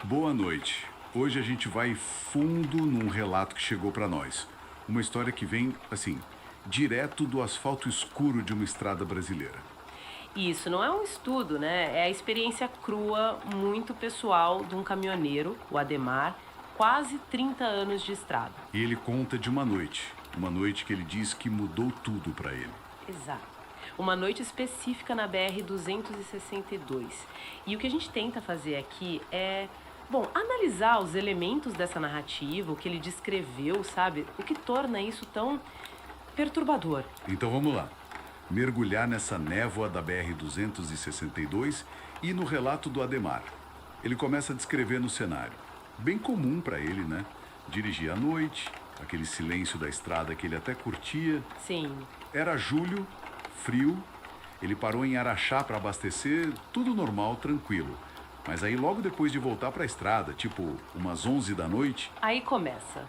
Boa noite. Hoje a gente vai fundo num relato que chegou pra nós. Uma história que vem, assim, direto do asfalto escuro de uma estrada brasileira. Isso não é um estudo, né? É a experiência crua, muito pessoal de um caminhoneiro, o Ademar, quase 30 anos de estrada. E ele conta de uma noite que ele diz que mudou tudo pra ele. Exato. Uma noite específica na BR-262. E o que a gente tenta fazer aqui é, bom, analisar os elementos dessa narrativa, o que ele descreveu, sabe? O que torna isso tão perturbador. Então vamos lá. Mergulhar nessa névoa da BR-262 e no relato do Ademar. Ele começa a descrever no cenário. Bem comum pra ele, né? Dirigir à noite, aquele silêncio da estrada que ele até curtia. Sim. Era julho, frio. Ele parou em Araxá para abastecer, tudo normal, tranquilo. Mas aí logo depois de voltar para a estrada, tipo umas 11 da noite, Aí começa.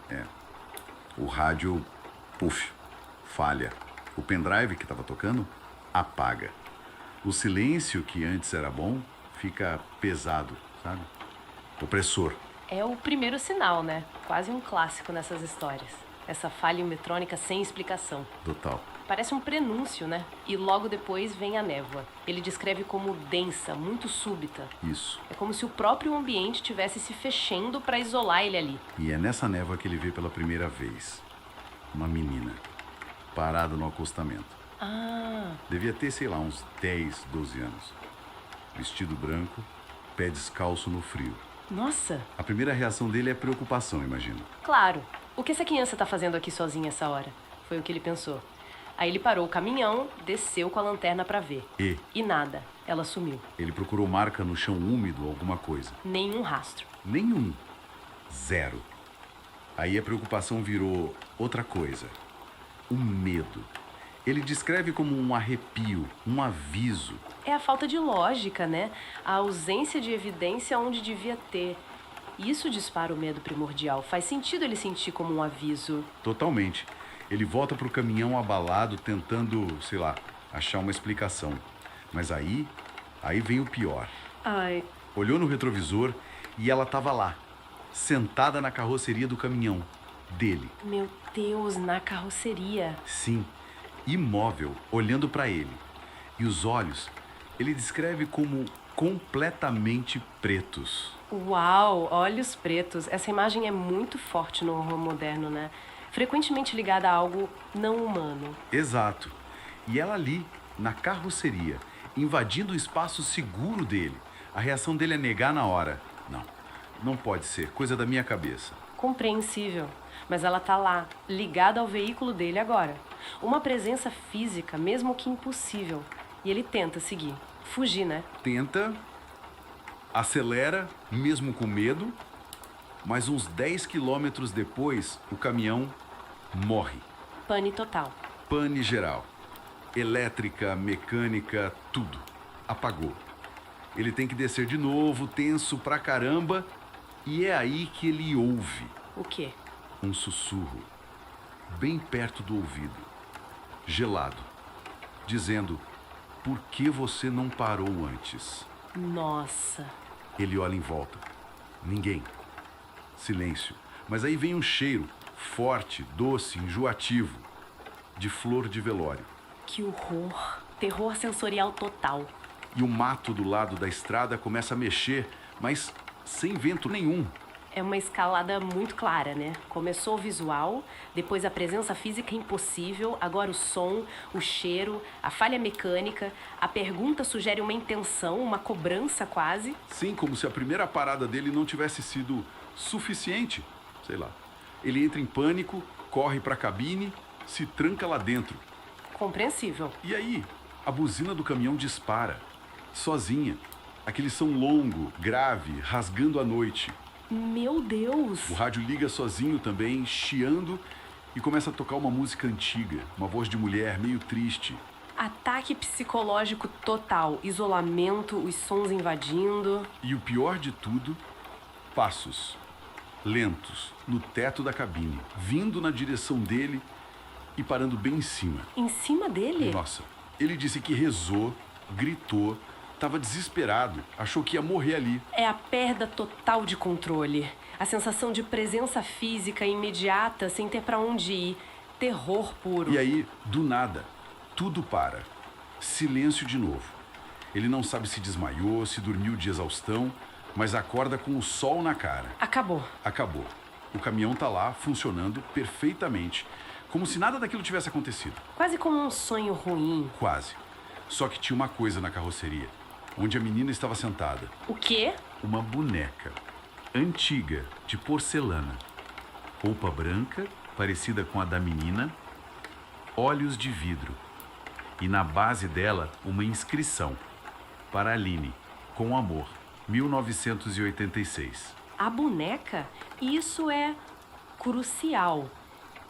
o rádio, puf, falha. O pendrive que estava tocando apaga. O silêncio que antes era bom fica pesado, sabe? Opressor. É o primeiro sinal, né? Quase um clássico nessas histórias. Essa falha eletrônica sem explicação. Total. Parece um prenúncio, né? E logo depois vem a névoa. Ele descreve como densa, muito súbita. Isso. É como se o próprio ambiente tivesse se fechando para isolar ele ali. E é nessa névoa que ele vê pela primeira vez uma menina parada no acostamento. Ah, Devia ter, sei lá, uns 10, 12 anos. Vestido branco, pé descalço no frio. nossa! A primeira reação dele é preocupação, imagino. Claro. O que essa criança tá fazendo aqui sozinha essa hora? Foi o que ele pensou. Aí ele parou o caminhão, desceu com a lanterna para ver. E nada. Ela sumiu. Ele procurou marca no chão úmido, alguma coisa. Nenhum rastro. Nenhum. Zero. Aí a preocupação virou outra coisa. Um medo. Ele descreve como um arrepio, um aviso. É a falta de lógica, né? A ausência de evidência onde devia ter. Isso dispara o medo primordial. Faz sentido ele sentir como um aviso. Totalmente. Ele volta pro caminhão abalado, tentando, sei lá, achar uma explicação. Mas aí vem o pior. Ai, Olhou no retrovisor e ela estava lá, sentada na carroceria do caminhão dele. meu Deus, na carroceria. Sim, imóvel, olhando para ele. E os olhos, ele descreve como completamente pretos. Uau, olhos pretos. Essa imagem é muito forte no horror moderno, né? Frequentemente ligada a algo não humano. Exato. E ela ali, na carroceria, invadindo o espaço seguro dele. A reação dele é negar na hora. Não, não pode ser, coisa da minha cabeça. Compreensível. Mas ela tá lá, ligada ao veículo dele agora. Uma presença física, mesmo que impossível. E ele tenta seguir. Fugir, né? Tenta, acelera, mesmo com medo, mas uns 10 quilômetros depois, o caminhão morre. Pane total. Pane geral. Elétrica, mecânica, tudo. Apagou. Ele tem que descer de novo, tenso pra caramba, e é aí que ele ouve O quê? um sussurro, bem perto do ouvido, gelado, dizendo: por que você não parou antes? Nossa. Ele olha em volta. Ninguém. Silêncio. Mas aí vem um cheiro, forte, doce, enjoativo, de flor de velório. Que horror. Terror sensorial total. E o mato do lado da estrada começa a mexer, mas sem vento nenhum. É uma escalada muito clara, né? Começou o visual, depois a presença física impossível, agora o som, o cheiro, a falha mecânica, a pergunta sugere uma intenção, uma cobrança quase. Sim, como se a primeira parada dele não tivesse sido suficiente. Sei lá. Ele entra em pânico, corre para a cabine, se tranca lá dentro. Compreensível. E aí, a buzina do caminhão dispara, sozinha. Aquele som longo, grave, rasgando a noite. Meu Deus! O rádio liga sozinho também, chiando, e começa a tocar uma música antiga, uma voz de mulher meio triste. Ataque psicológico total, isolamento, os sons invadindo. E o pior de tudo, passos lentos no teto da cabine, vindo na direção dele e parando bem em cima. Em cima dele? Nossa, ele disse que rezou, gritou, Tava desesperado, achou que ia morrer ali. É a perda total de controle. A sensação de presença física imediata sem ter pra onde ir. Terror puro. E aí, do nada, tudo para. Silêncio de novo. Ele não sabe se desmaiou, se dormiu de exaustão, mas acorda com o sol na cara. Acabou. Acabou. O caminhão tá lá, funcionando perfeitamente, como se nada daquilo tivesse acontecido. Quase como um sonho ruim. Quase. Só que tinha uma coisa na carroceria, onde a menina estava sentada. O quê? Uma boneca, antiga, de porcelana. Roupa branca, parecida com a da menina, olhos de vidro. E na base dela, uma inscrição. Para Aline, com amor, 1986. A boneca? Isso é crucial.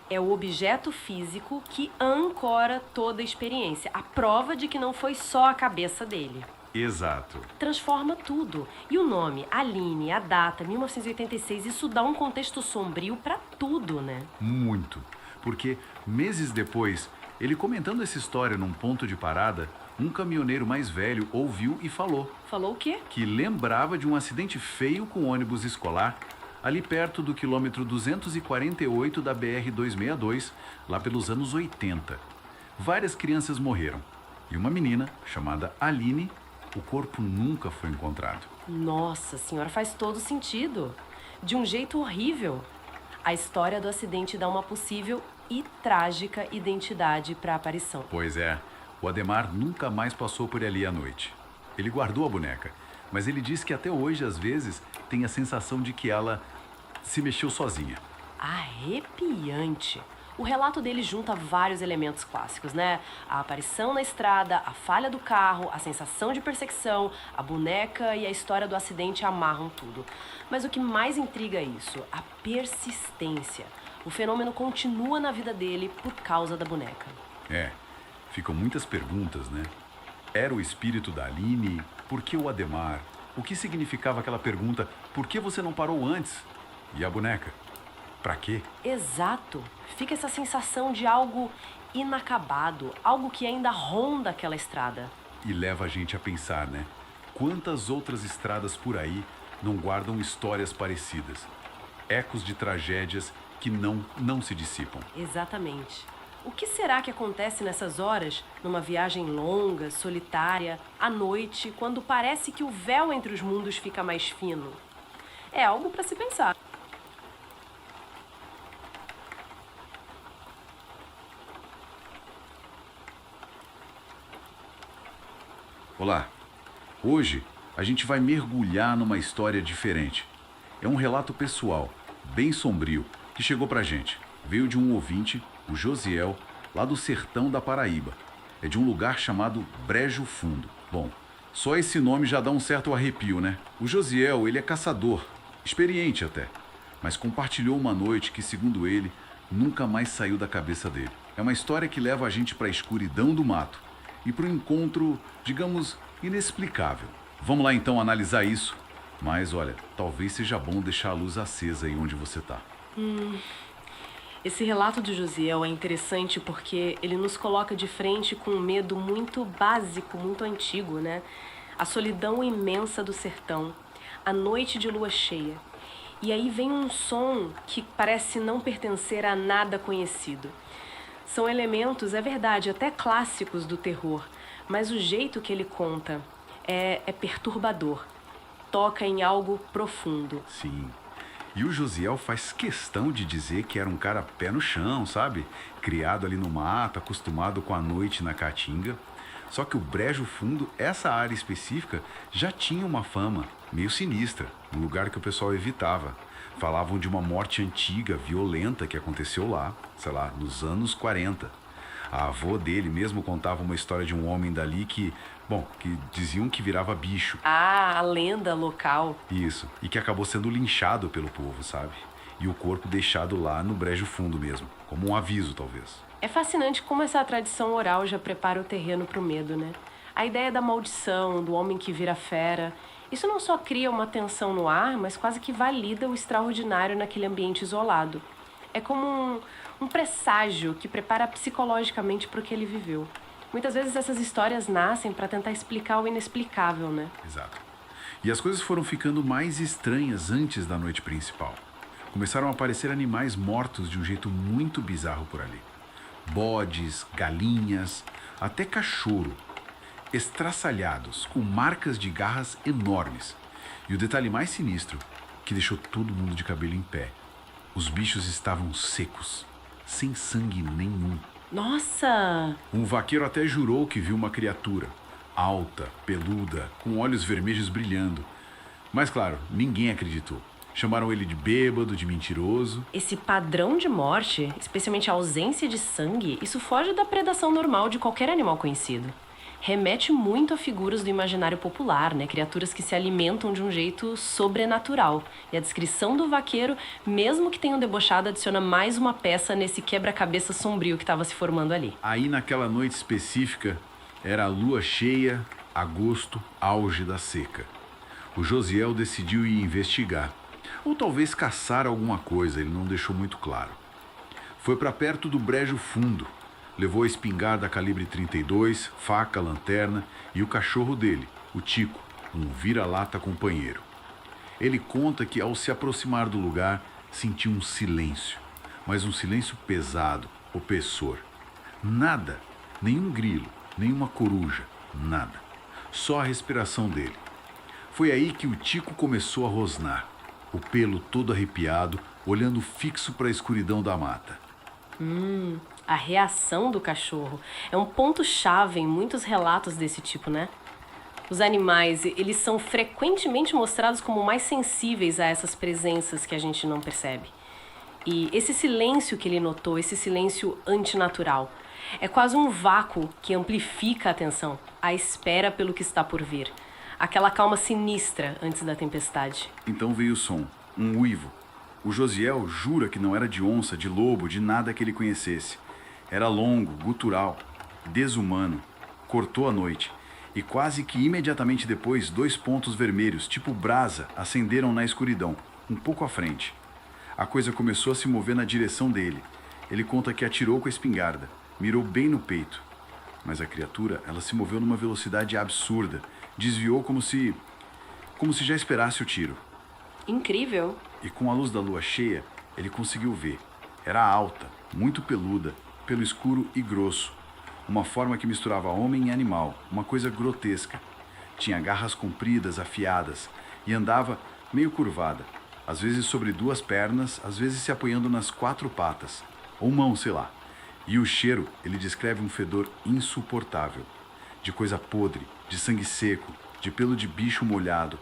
É o objeto físico que ancora toda a experiência. A prova de que não foi só a cabeça dele. Exato. Transforma tudo. E o nome, Aline, a data, 1986, isso dá um contexto sombrio pra tudo, né? Muito. Porque meses depois, ele comentando essa história num ponto de parada, um caminhoneiro mais velho ouviu e falou. Falou o quê? Que lembrava de um acidente feio com um ônibus escolar ali perto do quilômetro 248 da BR-262, lá pelos anos 80. Várias crianças morreram. E uma menina, chamada Aline, o corpo nunca foi encontrado. Nossa senhora, faz todo sentido. De um jeito horrível. A história do acidente dá uma possível e trágica identidade para a aparição. Pois é, o Ademar nunca mais passou por ali à noite. Ele guardou a boneca, mas ele diz que até hoje, às vezes, tem a sensação de que ela se mexeu sozinha. Arrepiante. O relato dele junta vários elementos clássicos, né? A aparição na estrada, a falha do carro, a sensação de perseguição, a boneca e a história do acidente amarram tudo. Mas o que mais intriga é isso, a persistência. O fenômeno continua na vida dele por causa da boneca. É, ficam muitas perguntas, né? Era o espírito da Aline? Por que o Ademar? O que significava aquela pergunta, por que você não parou antes? E a boneca? Pra quê? Exato. Fica essa sensação de algo inacabado, algo que ainda ronda aquela estrada. E leva a gente a pensar, né? Quantas outras estradas por aí não guardam histórias parecidas? Ecos de tragédias que não se dissipam. Exatamente. O que será que acontece nessas horas, numa viagem longa, solitária, à noite, quando parece que o véu entre os mundos fica mais fino? É algo para se pensar. Olá, hoje a gente vai mergulhar numa história diferente. É um relato pessoal, bem sombrio, que chegou pra gente. Veio de um ouvinte, o Josiel, lá do sertão da Paraíba. É de um lugar chamado Brejo Fundo. Bom, só esse nome já dá um certo arrepio, né? O Josiel, ele é caçador, experiente até, mas compartilhou uma noite que, segundo ele, nunca mais saiu da cabeça dele. É uma história que leva a gente pra escuridão do mato e para um encontro, digamos, inexplicável. Vamos lá então analisar isso. Mas olha, talvez seja bom deixar a luz acesa aí onde você está. Esse relato do Josiel é interessante porque ele nos coloca de frente com um medo muito básico, muito antigo, né? A solidão imensa do sertão, a noite de lua cheia. E aí vem um som que parece não pertencer a nada conhecido. São elementos, é verdade, até clássicos do terror, mas o jeito que ele conta é perturbador. Toca em algo profundo. Sim. E o Josiel faz questão de dizer que era um cara pé no chão, sabe? Criado ali no mato, acostumado com a noite na caatinga. Só que o Brejo Fundo, essa área específica, já tinha uma fama meio sinistra, um lugar que o pessoal evitava. Falavam de uma morte antiga, violenta, que aconteceu lá, sei lá, nos anos 40. A avó dele mesmo contava uma história de um homem dali que diziam que virava bicho. Ah, a lenda local. Isso, e que acabou sendo linchado pelo povo, sabe? E o corpo deixado lá no Brejo Fundo mesmo, como um aviso, talvez. É fascinante como essa tradição oral já prepara o terreno para o medo, né? A ideia da maldição, do homem que vira fera, isso não só cria uma tensão no ar, mas quase que valida o extraordinário naquele ambiente isolado. É como um presságio que prepara psicologicamente para o que ele viveu. Muitas vezes essas histórias nascem para tentar explicar o inexplicável, né? Exato. E as coisas foram ficando mais estranhas antes da noite principal. Começaram a aparecer animais mortos de um jeito muito bizarro por ali. Bodes, galinhas, até cachorro, estraçalhados, com marcas de garras enormes. E o detalhe mais sinistro, que deixou todo mundo de cabelo em pé. Os bichos estavam secos, sem sangue nenhum. Nossa! Um vaqueiro até jurou que viu uma criatura, alta, peluda, com olhos vermelhos brilhando. Mas claro, ninguém acreditou. Chamaram ele de bêbado, de mentiroso. Esse padrão de morte, especialmente a ausência de sangue, isso foge da predação normal de qualquer animal conhecido. Remete muito a figuras do imaginário popular, né? Criaturas que se alimentam de um jeito sobrenatural. E a descrição do vaqueiro, mesmo que tenham debochado, adiciona mais uma peça nesse quebra-cabeça sombrio que estava se formando ali. Aí naquela noite específica, era a lua cheia, agosto, auge da seca. O Josiel decidiu ir investigar. Ou talvez caçar alguma coisa, ele não deixou muito claro. Foi para perto do brejo fundo. Levou a espingarda calibre 32, faca, lanterna e o cachorro dele, o Tico, um vira-lata companheiro. Ele conta que ao se aproximar do lugar, sentiu um silêncio, mas um silêncio pesado, opressor. Nada, nenhum grilo, nenhuma coruja, nada. Só a respiração dele. Foi aí que o Tico começou a rosnar, o pelo todo arrepiado, olhando fixo para a escuridão da mata. A reação do cachorro é um ponto-chave em muitos relatos desse tipo, né? Os animais, eles são frequentemente mostrados como mais sensíveis a essas presenças que a gente não percebe. E esse silêncio que ele notou, esse silêncio antinatural, é quase um vácuo que amplifica a atenção, a espera pelo que está por vir. Aquela calma sinistra antes da tempestade. Então veio o som, um uivo. O Josiel jura que não era de onça, de lobo, de nada que ele conhecesse. Era longo, gutural, desumano. Cortou a noite. E quase que imediatamente depois, 2 pontos vermelhos, tipo brasa, acenderam na escuridão, um pouco à frente. A coisa começou a se mover na direção dele. Ele conta que atirou com a espingarda, mirou bem no peito. Mas a criatura, ela se moveu numa velocidade absurda, desviou como se já esperasse o tiro. Incrível. E com a luz da lua cheia, ele conseguiu ver. Era alta, muito peluda, pelo escuro e grosso. Uma forma que misturava homem e animal, uma coisa grotesca. Tinha garras compridas, afiadas, e andava meio curvada, às vezes sobre 2 pernas, às vezes se apoiando nas 4 patas, ou mão, sei lá. E o cheiro, ele descreve um fedor insuportável, de coisa podre, de sangue seco, de pelo de bicho molhado.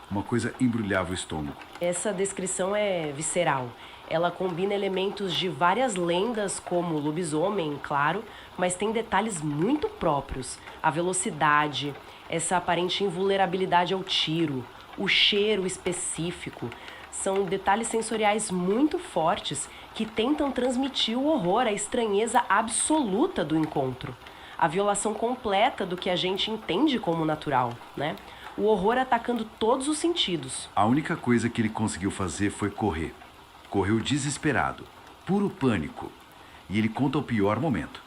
Uma coisa embrulhava o estômago. Essa descrição é visceral. Ela combina elementos de várias lendas, como lobisomem, claro, mas tem detalhes muito próprios. A velocidade, essa aparente invulnerabilidade ao tiro, o cheiro específico. São detalhes sensoriais muito fortes que tentam transmitir o horror, a estranheza absoluta do encontro. A violação completa do que a gente entende como natural, né? O horror atacando todos os sentidos. A única coisa que ele conseguiu fazer foi correr. Correu desesperado, puro pânico. E ele conta o pior momento.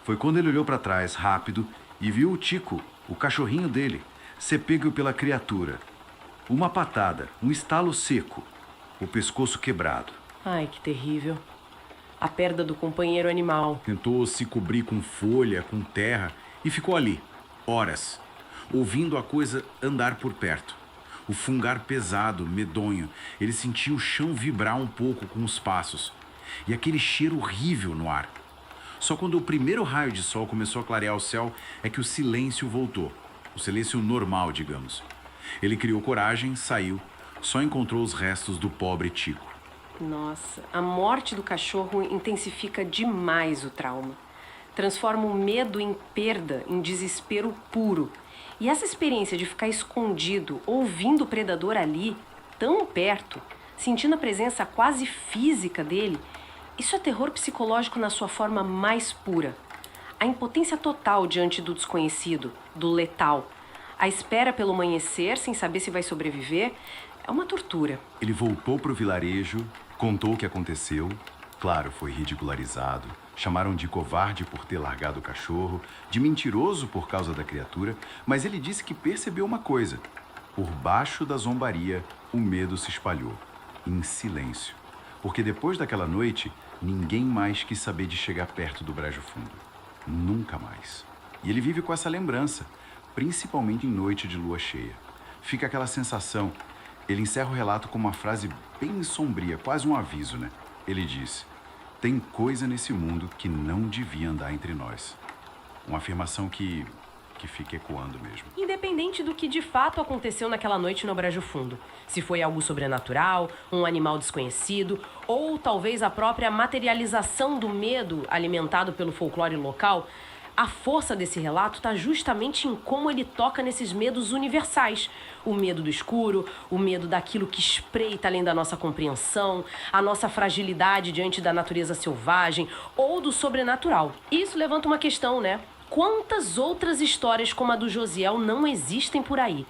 Foi quando ele olhou para trás, rápido, e viu o Tico, o cachorrinho dele, ser pego pela criatura. Uma patada, um estalo seco, o pescoço quebrado. Ai, que terrível. A perda do companheiro animal. Tentou se cobrir com folha, com terra, e ficou ali, horas, ouvindo a coisa andar por perto. O fungar pesado, medonho. Ele sentiu o chão vibrar um pouco com os passos. E aquele cheiro horrível no ar. Só quando o primeiro raio de sol começou a clarear o céu é que o silêncio voltou. O silêncio normal, digamos. Ele criou coragem, saiu. Só encontrou os restos do pobre Tico. Nossa, a morte do cachorro intensifica demais o trauma. Transforma o medo em perda, em desespero puro. E essa experiência de ficar escondido, ouvindo o predador ali, tão perto, sentindo a presença quase física dele, isso é terror psicológico na sua forma mais pura. A impotência total diante do desconhecido, do letal. A espera pelo amanhecer, sem saber se vai sobreviver, é uma tortura. Ele voltou para o vilarejo, contou o que aconteceu Claro, foi ridicularizado. Chamaram de covarde por ter largado o cachorro, de mentiroso por causa da criatura, mas ele disse que percebeu uma coisa. Por baixo da zombaria, o medo se espalhou, em silêncio. Porque depois daquela noite, ninguém mais quis saber de chegar perto do Brejo Fundo. Nunca mais. E ele vive com essa lembrança, principalmente em noite de lua cheia. Fica aquela sensação. Ele encerra o relato com uma frase bem sombria, quase um aviso, né? Ele diz: tem coisa nesse mundo que não devia andar entre nós. Uma afirmação que fica ecoando mesmo. Independente do que de fato aconteceu naquela noite no Brejo Fundo. Se foi algo sobrenatural, um animal desconhecido, ou talvez a própria materialização do medo alimentado pelo folclore local, a força desse relato está justamente em como ele toca nesses medos universais. O medo do escuro, o medo daquilo que espreita além da nossa compreensão, a nossa fragilidade diante da natureza selvagem ou do sobrenatural. Isso levanta uma questão, né? Quantas outras histórias como a do Josiel não existem por aí?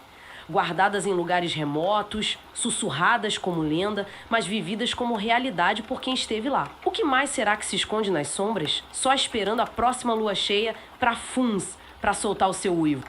Guardadas em lugares remotos, sussurradas como lenda, mas vividas como realidade por quem esteve lá. O que mais será que se esconde nas sombras, só esperando a próxima lua cheia para funs, para soltar o seu uivo?